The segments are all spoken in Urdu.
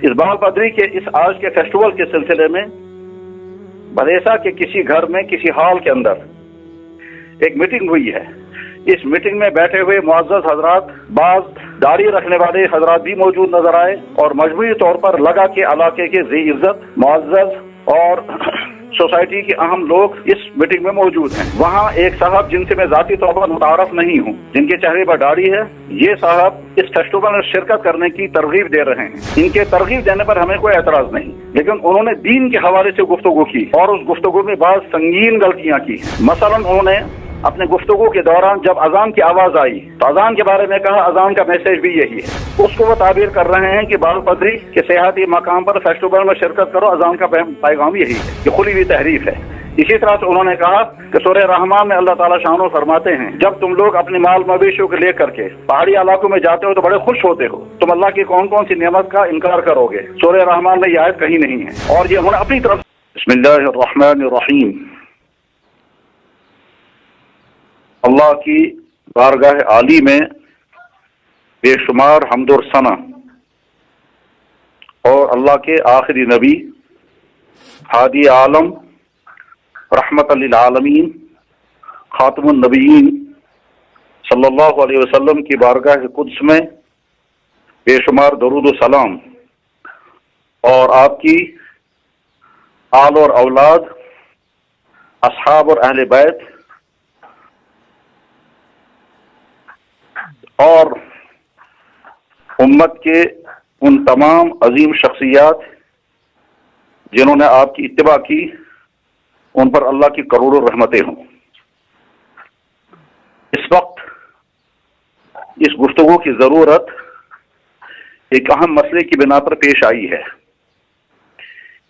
اس بال پدری کے اس آج کے فیسٹیول کے سلسلے میں بھدیسہ کے کسی گھر میں کسی ہال کے اندر ایک میٹنگ ہوئی ہے. اس میٹنگ میں بیٹھے ہوئے معزز حضرات، بعض داڑھی رکھنے والے حضرات بھی موجود نظر آئے، اور مجموعی طور پر لگا کہ علاقے کے ذی عزت، معزز اور سوسائٹی کے اہم لوگ اس میٹنگ میں موجود ہیں. وہاں ایک صاحب جن سے میں ذاتی طور پر متعارف نہیں ہوں، جن کے چہرے پر داڑھی ہے، یہ صاحب اس فیسٹیول میں شرکت کرنے کی ترغیب دے رہے ہیں. ان کے ترغیب دینے پر ہمیں کوئی اعتراض نہیں، لیکن انہوں نے دین کے حوالے سے گفتگو کی اور اس گفتگو میں بعض سنگین غلطیاں کی. مثلا انہوں نے اپنے گفتگو کے دوران جب اذان کی آواز آئی تو اذان کے بارے میں کہا اذان کا میسج بھی یہی ہے. اس کو وہ تعبیر کر رہے ہیں کہ بال پدری کے سیاحتی مقام پر فیسٹیول میں شرکت کرو، اذان کا پیغام یہی ہے، یہ کھلی ہوئی تحریف ہے. اسی طرح سے انہوں نے کہا کہ سورہ رحمان میں اللہ تعالیٰ شانو فرماتے ہیں جب تم لوگ اپنے مال مویشیوں کو لے کر کے پہاڑی علاقوں میں جاتے ہو تو بڑے خوش ہوتے ہو، تم اللہ کی کون کون سی نعمت کا انکار کرو گے. سورہ رحمان میں یہ آیت کہیں نہیں ہے. اور یہ انہوں نے اپنی طرف بسم اللہ الرحمن الرحیم، اللہ کی بارگاہ عالی میں بے شمار حمد و ثنا اور اللہ کے آخری نبی ہادی عالم رحمت للعالمین خاتم النبیین صلی اللہ علیہ وسلم کی بارگاہ قدس میں بے شمار درود و سلام اور آپ کی آل اور اولاد، اصحاب اور اہل بیت اور امت کے ان تمام عظیم شخصیات جنہوں نے آپ کی اتباع کی، ان پر اللہ کی کروڑوں رحمتیں ہوں. اس وقت اس گفتگو کی ضرورت ایک اہم مسئلے کی بنا پر پیش آئی ہے.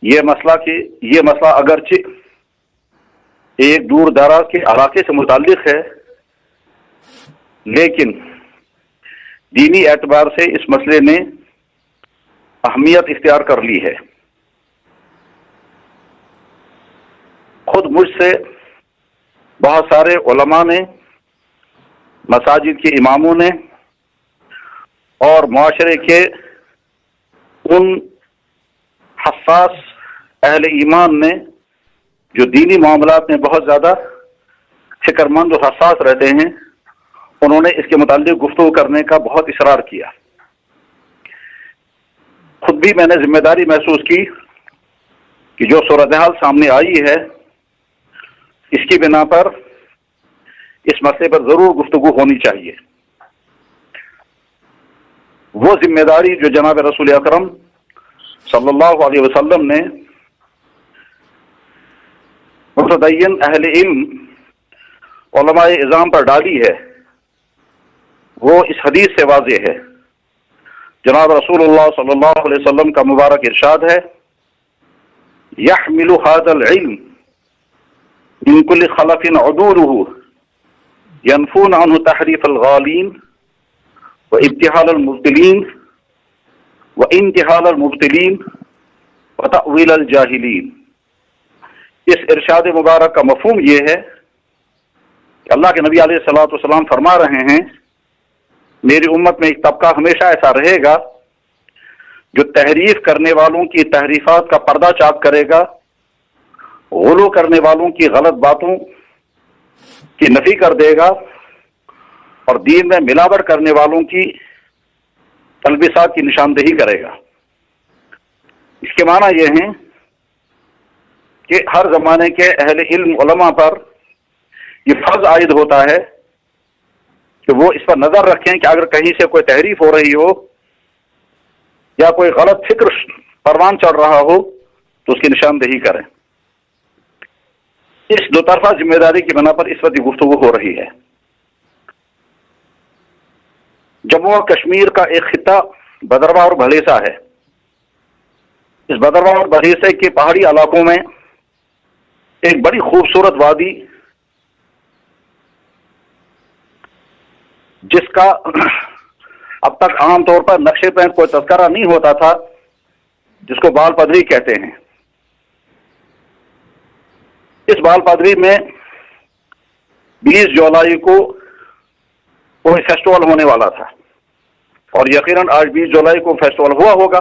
یہ مسئلہ اگرچہ ایک دور دراز کے علاقے سے متعلق ہے، لیکن دینی اعتبار سے اس مسئلے نے اہمیت اختیار کر لی ہے. خود مجھ سے بہت سارے علماء نے، مساجد کے اماموں نے اور معاشرے کے ان حساس اہل ایمان نے جو دینی معاملات میں بہت زیادہ فکر مند اور حساس رہتے ہیں، انہوں نے اس کے متعلق گفتگو کرنے کا بہت اصرار کیا. خود بھی میں نے ذمہ داری محسوس کی کہ جو صورتحال سامنے آئی ہے اس کی بنا پر اس مسئلے پر ضرور گفتگو ہونی چاہیے. وہ ذمہ داری جو جناب رسول اکرم صلی اللہ علیہ وسلم نے متدین اہل علم علماء اعظام پر ڈالی ہے، وہ اس حدیث سے واضح ہے. جناب رسول اللہ صلی اللہ علیہ وسلم کا مبارک ارشاد ہے، يحمل هذا العلم من كل خلف عدوله ينفون عنه تحريف الغالين وابتهال المبتلين وانتحال المبتلين وتأويل الجاهلين. اس ارشاد مبارک کا مفہوم یہ ہے کہ اللہ کے نبی علیہ الصلوۃ والسلام فرما رہے ہیں میری امت میں ایک طبقہ ہمیشہ ایسا رہے گا جو تحریف کرنے والوں کی تحریفات کا پردہ چاک کرے گا، غلو کرنے والوں کی غلط باتوں کی نفی کر دے گا اور دین میں ملاوٹ کرنے والوں کی تلبیسات کی نشاندہی کرے گا. اس کے معنی یہ ہیں کہ ہر زمانے کے اہل علم علماء پر یہ فرض عائد ہوتا ہے کہ وہ اس پر نظر رکھیں کہ اگر کہیں سے کوئی تحریف ہو رہی ہو یا کوئی غلط فکر پروان چڑھ رہا ہو تو اس کی نشاندہی کریں. اس دو طرفہ ذمہ داری کی بنا پر اس وقت گفتگو ہو رہی ہے. جموں و کشمیر کا ایک خطہ بدرواہ اور بھلیسا ہے. اس بدرواہ اور بھلیسے کے پہاڑی علاقوں میں ایک بڑی خوبصورت وادی جس کا اب تک عام طور پر نقشے پہ کوئی تذکرہ نہیں ہوتا تھا، جس کو بال پدری کہتے ہیں. اس بال پدری میں 20 جولائی کو کوئی فیسٹیول ہونے والا تھا اور یقیناً آج 20 جولائی کو فیسٹیول ہوا ہوگا.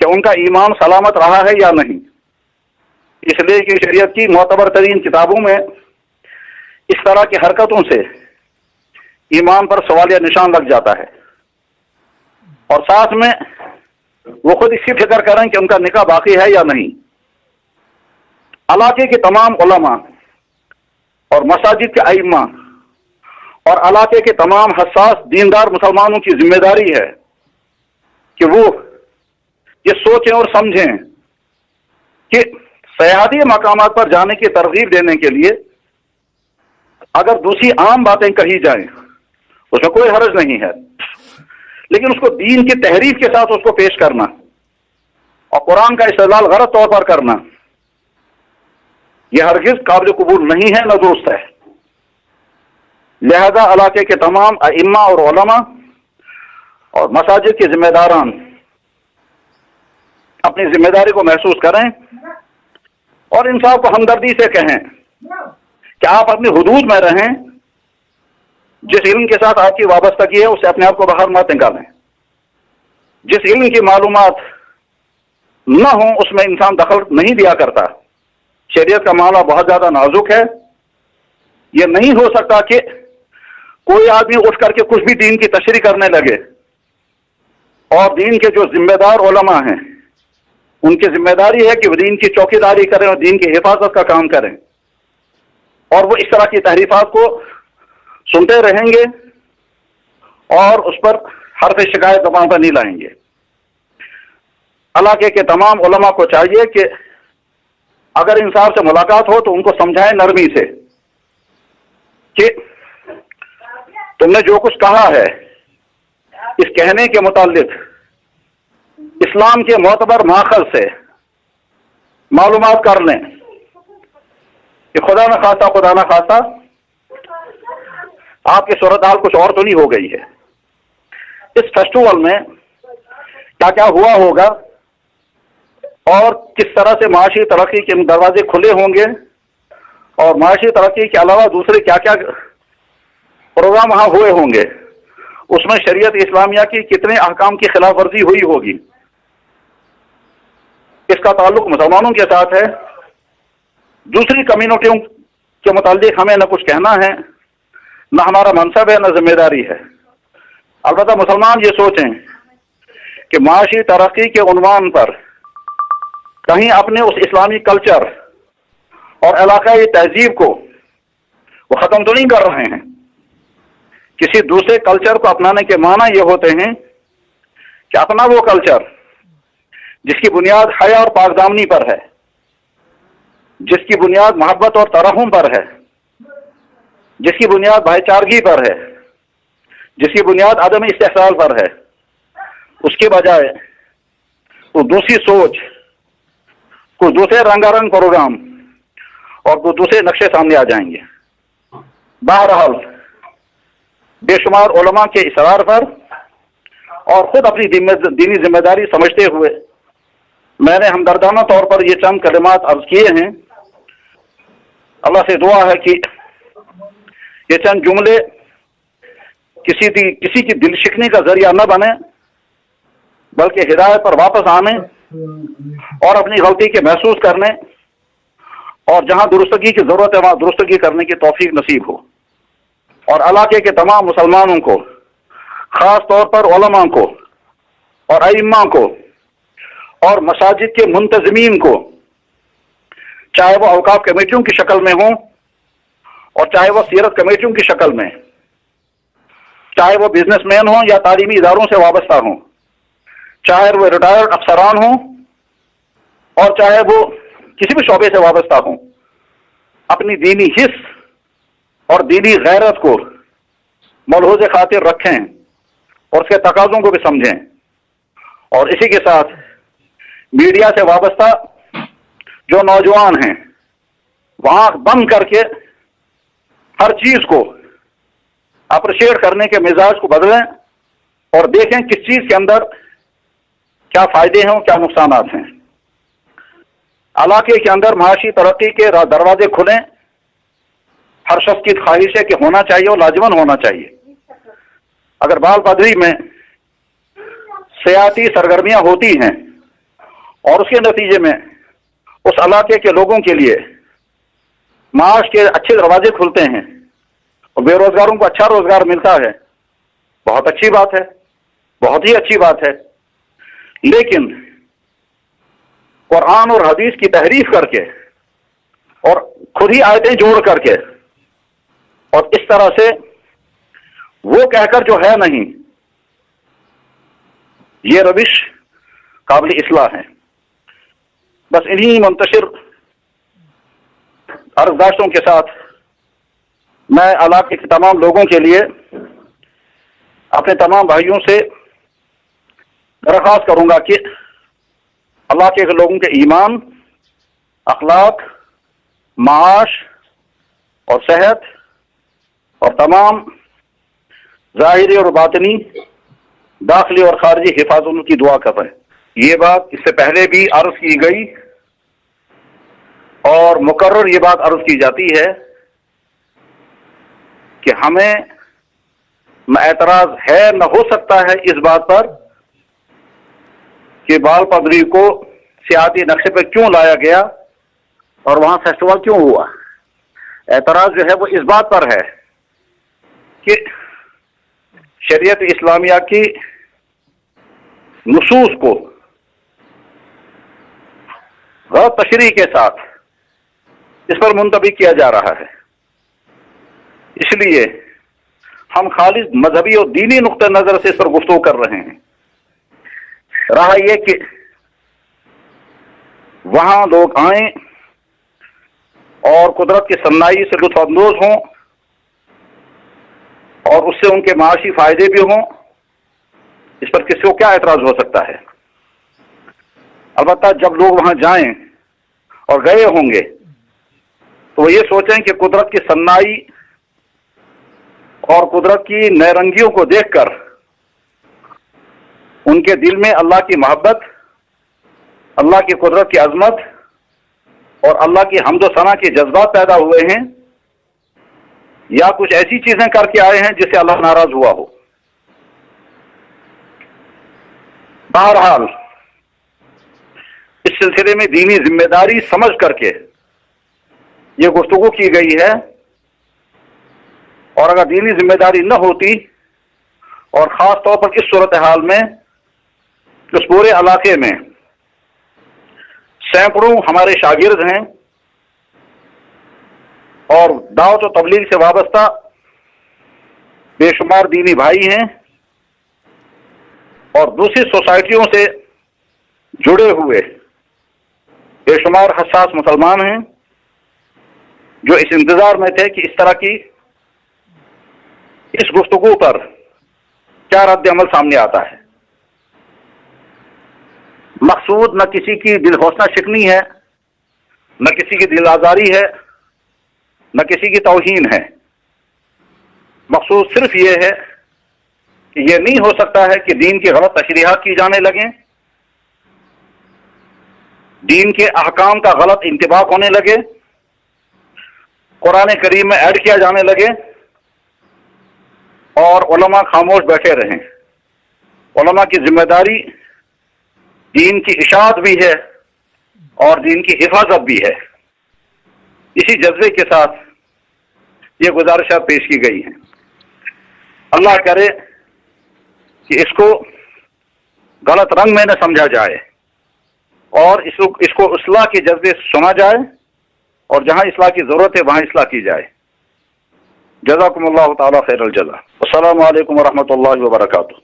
کہ ان کا ایمان سلامت رہا ہے یا نہیں، اس لیے کہ شریعت کی معتبر ترین کتابوں میں اس طرح کی حرکتوں سے ایمان پر سوالیہ نشان لگ جاتا ہے، اور ساتھ میں وہ خود اس کی فکر کریں کہ ان کا نکاح باقی ہے یا نہیں۔ علاقے کے تمام علماء اور مساجد کے ائمہ اور علاقے کے تمام حساس دیندار مسلمانوں کی ذمہ داری ہے کہ وہ یہ سوچیں اور سمجھیں کہ سیاحتی مقامات پر جانے کی ترغیب دینے کے لیے اگر دوسری عام باتیں کہی جائیں اس میں کوئی حرج نہیں ہے، لیکن اس کو دین کی تحریف کے ساتھ اس کو پیش کرنا اور قرآن کا استدلال غلط طور پر کرنا، یہ ہرگز قابل قبول نہیں ہے، نہ درست ہے۔ لہذا علاقے کے تمام ائمہ اور علماء اور مساجد کے ذمہ داران اپنی ذمہ داری کو محسوس کریں اور انصاف کو ہمدردی سے کہیں کہ آپ اپنی حدود میں رہیں، جس علم کے ساتھ آپ کی وابستگی ہے اس سے اپنے آپ کو باہر مت نکالیں، جس علم کی معلومات نہ ہوں اس میں انسان دخل نہیں دیا کرتا۔ شریعت کا معاملہ بہت زیادہ نازک ہے، یہ نہیں ہو سکتا کہ کوئی آدمی اٹھ کر کے کچھ بھی دین کی تشریح کرنے لگے، اور دین کے جو ذمہ دار علماء ہیں ان کی ذمہ داری ہے کہ وہ دین کی چوکیداری کریں اور دین کی حفاظت کا کام کریں، اور وہ اس طرح کی تحریفات کو سنتے رہیں گے اور اس پر حرف شکایت زبان پر نہیں لائیں گے۔ علاقے کے تمام علماء کو چاہیے کہ اگر انصاف سے ملاقات ہو تو ان کو سمجھائیں نرمی سے کہ تم نے جو کچھ کہا ہے اس کہنے کے متعلق اسلام کے معتبر ماخذ سے معلومات کر لیں کہ خدا نہ خواستہ آپ کی صورتحال کچھ اور تو نہیں ہو گئی ہے۔ اس فیسٹیول میں کیا کیا ہوا ہوگا اور کس طرح سے معاشی ترقی کے دروازے کھلے ہوں گے، اور معاشی ترقی کے علاوہ دوسرے کیا کیا پروگرام وہاں ہوئے ہوں گے، اس میں شریعت اسلامیہ کی کتنے احکام کی خلاف ورزی ہوئی ہوگی، اس کا تعلق مسلمانوں کے ساتھ ہے۔ دوسری کمیونٹیوں کے متعلق ہمیں نہ کچھ کہنا ہے، نہ ہمارا منصب ہے، نہ ذمہ داری ہے۔ البتہ مسلمان یہ سوچیں کہ معاشی ترقی کے عنوان پر کہیں اپنے اس اسلامی کلچر اور علاقائی تہذیب کو وہ ختم تو نہیں کر رہے ہیں۔ کسی دوسرے کلچر کو اپنانے کے معنی یہ ہوتے ہیں کہ اپنا وہ کلچر جس کی بنیاد حیا اور پاک دامنی پر ہے، جس کی بنیاد محبت اور ترحم پر ہے، جس کی بنیاد بھائی چارگی پر ہے، جس کی بنیاد عدم استحصال پر ہے، اس کے بجائے وہ دوسری سوچ، کچھ دوسرے رنگا رنگ پروگرام اور کچھ دوسرے نقشے سامنے آ جائیں گے۔ بہرحال بے شمار علماء کے اصرار پر اور خود اپنی دینی ذمہ داری سمجھتے ہوئے میں نے ہمدردانہ طور پر یہ چند کلمات عرض کیے ہیں۔ اللہ سے دعا ہے کہ یہ چند جملے کسی کی دل شکنی کا ذریعہ نہ بنے، بلکہ ہدایت پر واپس آنے اور اپنی غلطی کے محسوس کرنے اور جہاں درستگی کی ضرورت ہے وہاں درستگی کرنے کی توفیق نصیب ہو، اور علاقے کے تمام مسلمانوں کو، خاص طور پر علماء کو اور ائمہ کو اور مساجد کے منتظمین کو، چاہے وہ اوقاف کمیٹیوں کی شکل میں ہوں اور چاہے وہ سیرت کمیٹیوں کی شکل میں، چاہے وہ بزنس مین ہوں یا تعلیمی اداروں سے وابستہ ہوں، چاہے وہ ریٹائرڈ افسران ہوں اور چاہے وہ کسی بھی شعبے سے وابستہ ہوں، اپنی دینی حس اور دینی غیرت کو ملحوظ خاطر رکھیں اور اس کے تقاضوں کو بھی سمجھیں، اور اسی کے ساتھ میڈیا سے وابستہ جو نوجوان ہیں وہاں بند کر کے ہر چیز کو اپریشیٹ کرنے کے مزاج کو بدلیں اور دیکھیں کس چیز کے اندر کیا فائدے ہیں اور کیا نقصانات ہیں۔ علاقے کے اندر معاشی ترقی کے دروازے کھلیں، ہر شخص کی خواہش ہے کہ ہونا چاہیے اور لاجون ہونا چاہیے۔ اگر بال بدری میں سیاحتی سرگرمیاں ہوتی ہیں اور اس کے نتیجے میں اس علاقے کے لوگوں کے لیے معاش کے اچھے دروازے کھلتے ہیں اور بے روزگاروں کو اچھا روزگار ملتا ہے، بہت اچھی بات ہے، بہت ہی اچھی بات ہے۔ لیکن قرآن اور حدیث کی تحریف کر کے اور خود ہی آیتیں جوڑ کر کے اور اس طرح سے وہ کہہ کر جو ہے نہیں، یہ روش قابل اصلاح ہے۔ بس انہی منتشر عرضداشتوں کے ساتھ میں علاقے کے تمام لوگوں کے لیے اپنے تمام بھائیوں سے درخواست کروں گا کہ اللہ کے لوگوں کے ایمان، اخلاق، معاش اور صحت اور تمام ظاہری اور باطنی، داخلی اور خارجی حفاظت کی دعا کریں۔ یہ بات اس سے پہلے بھی عرض کی گئی اور مقرر یہ بات عرض کی جاتی ہے کہ ہمیں اعتراض ہے، نہ ہو سکتا ہے اس بات پر کہ بال پگڑی کو سیاحتی نقشے پہ کیوں لایا گیا اور وہاں فیسٹیول کیوں ہوا۔ اعتراض جو ہے وہ اس بات پر ہے کہ شریعت اسلامیہ کی نصوص کو غلط تشریح کے ساتھ اس پر منطبق کیا جا رہا ہے۔ اس لیے ہم خالص مذہبی اور دینی نقطہ نظر سے اس پر گفتگو کر رہے ہیں۔ رہا یہ کہ وہاں لوگ آئیں اور قدرت کی صنائی سے لطف اندوز ہوں اور اس سے ان کے معاشی فائدے بھی ہوں، اس پر کسی کو کیا اعتراض ہو سکتا ہے؟ البتہ جب لوگ وہاں جائیں اور گئے ہوں گے تو وہ یہ سوچیں کہ قدرت کی صنائی اور قدرت کی نئے رنگیوں کو دیکھ کر ان کے دل میں اللہ کی محبت، اللہ کی قدرت کی عظمت اور اللہ کی حمد و ثنا کے جذبات پیدا ہوئے ہیں، یا کچھ ایسی چیزیں کر کے آئے ہیں جس سے اللہ ناراض ہوا ہو۔ بہرحال اس سلسلے میں دینی ذمہ داری سمجھ کر کے یہ گفتگو کی گئی ہے، اور اگر دینی ذمہ داری نہ ہوتی اور خاص طور پر اس صورتحال میں اس پورے علاقے میں سینکڑوں ہمارے شاگرد ہیں اور دعوت و تبلیغ سے وابستہ بے شمار دینی بھائی ہیں اور دوسری سوسائٹیوں سے جڑے ہوئے بے شمار حساس مسلمان ہیں جو اس انتظار میں تھے کہ اس طرح کی اس گفتگو پر کیا رد عمل سامنے آتا ہے۔ مقصود نہ کسی کی دل حوصلہ شکنی ہے، نہ کسی کی دل آزاری ہے، نہ کسی کی توہین ہے۔ مقصود صرف یہ ہے کہ یہ نہیں ہو سکتا ہے کہ دین کی غلط تشریحات کی جانے لگیں، دین کے احکام کا غلط انطباق ہونے لگے، قرآن کریم میں ایڈ کیا جانے لگے اور علماء خاموش بیٹھے رہیں۔ علماء کی ذمہ داری دین کی اشاعت بھی ہے اور دین کی حفاظت بھی ہے۔ اسی جذبے کے ساتھ یہ گزارشات پیش کی گئی ہیں۔ اللہ کرے کہ اس کو غلط رنگ میں نہ سمجھا جائے اور اس کو اصلاح کے جذبے سے سنا جائے، اور جہاں اصلاح کی ضرورت ہے وہاں اصلاح کی جائے۔ جزاکم اللہ تعالی خیر الجزا۔ السلام علیکم ورحمۃ اللہ وبرکاتہ۔